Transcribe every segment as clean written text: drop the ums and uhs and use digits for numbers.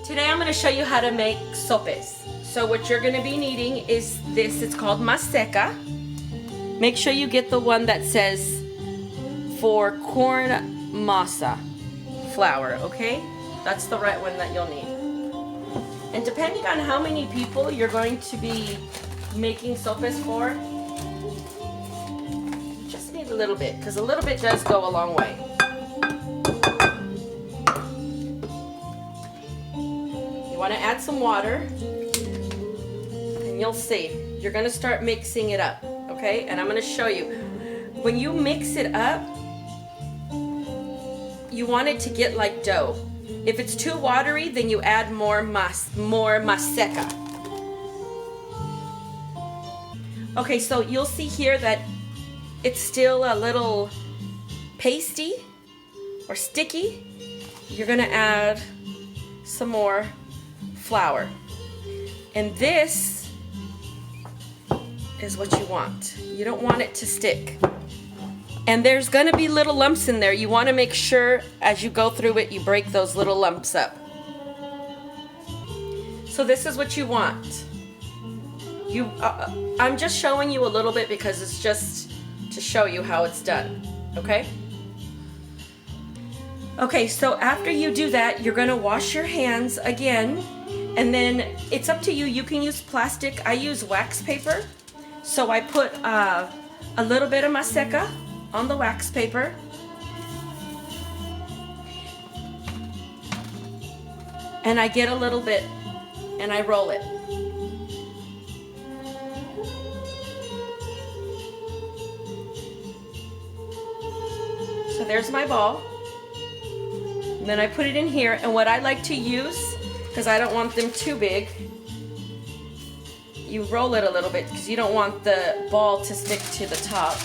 Today I'm going to show you how to make sopes. So what you're going to be needing is this. It's called maseca. Make sure you get the one that says for corn masa flour, okay? That's the right one that you'll need. And depending on how many people you're going to be making sopes for, you just need a little bit, because a little bit does go a long way. You want to add some water, and you'll see. You're going to start mixing it up, okay? And I'm going to show you. When you mix it up, you want it to get like dough. If it's too watery, then you add more maseca. Okay, so you'll see here that it's still a little pasty or sticky. You're going to add some more flour. And this is what you want. You don't want it to stick. And there's going to be little lumps in there. You want to make sure as you go through it, you break those little lumps up. So this is what you want. I'm just showing you a little bit because it's just to show you how it's done. Okay? Okay, so after you do that, you're going to wash your hands again. And then it's up to you. You can use plastic. I use wax paper. So I put a little bit of maseca on the wax paper. And I get a little bit and I roll it. So there's my ball. And then I put it in here, and what I like to use, because I don't want them too big, you roll it a little bit because you don't want the ball to stick to the top.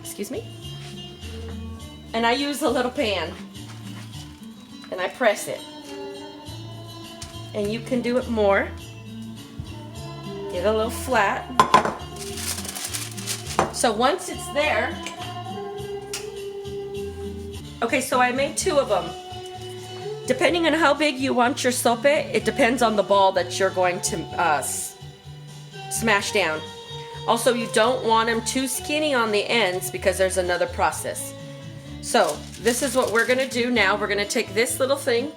Excuse me? And I use a little pan, and I press it. And you can do it more. Get a little flat. So once it's there, okay, so I made 2 of them. Depending on how big you want your sope, it depends on the ball that you're going to smash down. Also, you don't want them too skinny on the ends because there's another process. So this is what we're going to do now. We're going to take this little thing.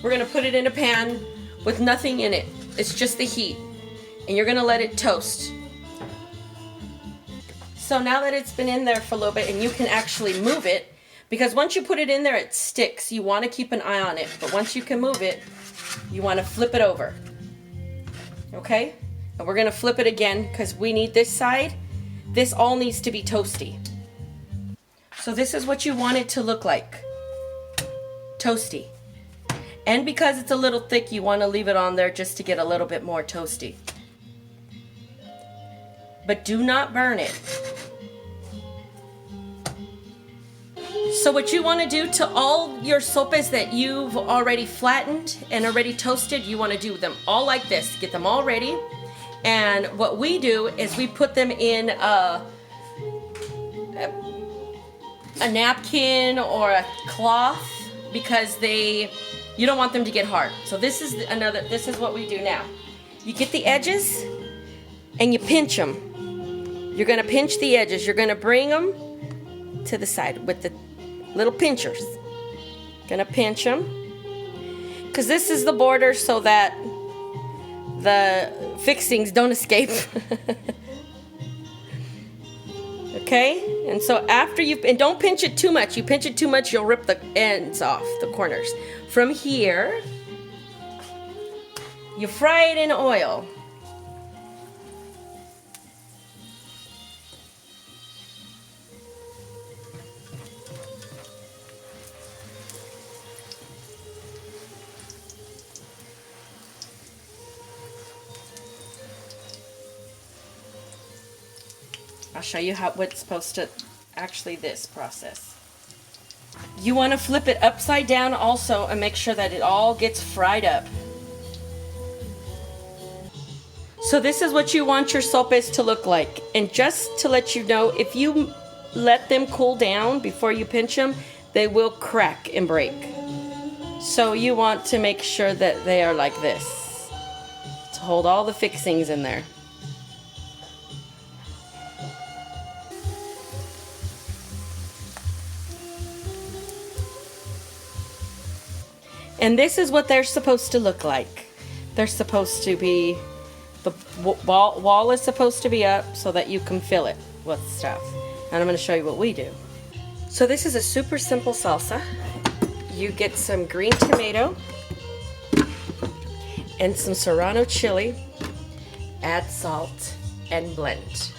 We're going to put it in a pan with nothing in it. It's just the heat. And you're going to let it toast. So now that it's been in there for a little bit and you can actually move it, because once you put it in there, it sticks. You want to keep an eye on it. But once you can move it, you want to flip it over. Okay? And we're going to flip it again because we need this side. This all needs to be toasty. So this is what you want it to look like. Toasty. And because it's a little thick, you want to leave it on there just to get a little bit more toasty. But do not burn it. So what you want to do to all your sopes that you've already flattened and already toasted, you want to do them all like this. Get them all ready. And what we do is we put them in a napkin or a cloth because you don't want them to get hard. So this is what we do now. You get the edges and you pinch them. You're going to pinch the edges. You're going to bring them to the side with the little pinchers. Gonna pinch them because this is the border so that the fixings don't escape. Okay, and so after and don't pinch it too much. You pinch it too much, you'll rip the ends off, the corners. From here, you fry it in oil. I'll show you what's supposed to, this process. You want to flip it upside down also and make sure that it all gets fried up. So this is what you want your sopes to look like. And just to let you know, if you let them cool down before you pinch them, they will crack and break. So you want to make sure that they are like this to hold all the fixings in there. And this is what they're supposed to look like. They're supposed to be, the wall is supposed to be up so that you can fill it with stuff. And I'm going to show you what we do. So this is a super simple salsa. You get some green tomato and some serrano chili, add salt, and blend.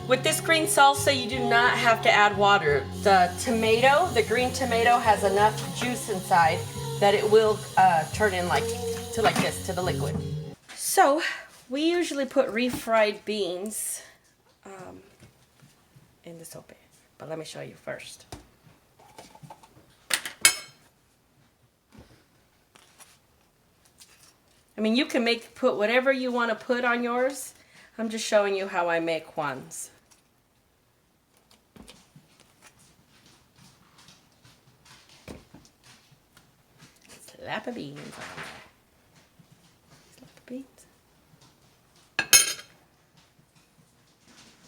With this green salsa, you do not have to add water. The tomato, the green tomato, has enough juice inside that it will turn in like this, to the liquid. So we usually put refried beans in the sope, but let me show you first. I mean, you can put whatever you want to put on yours. I'm just showing you how I make Juan's. Slap of beans on there. Slap of beans.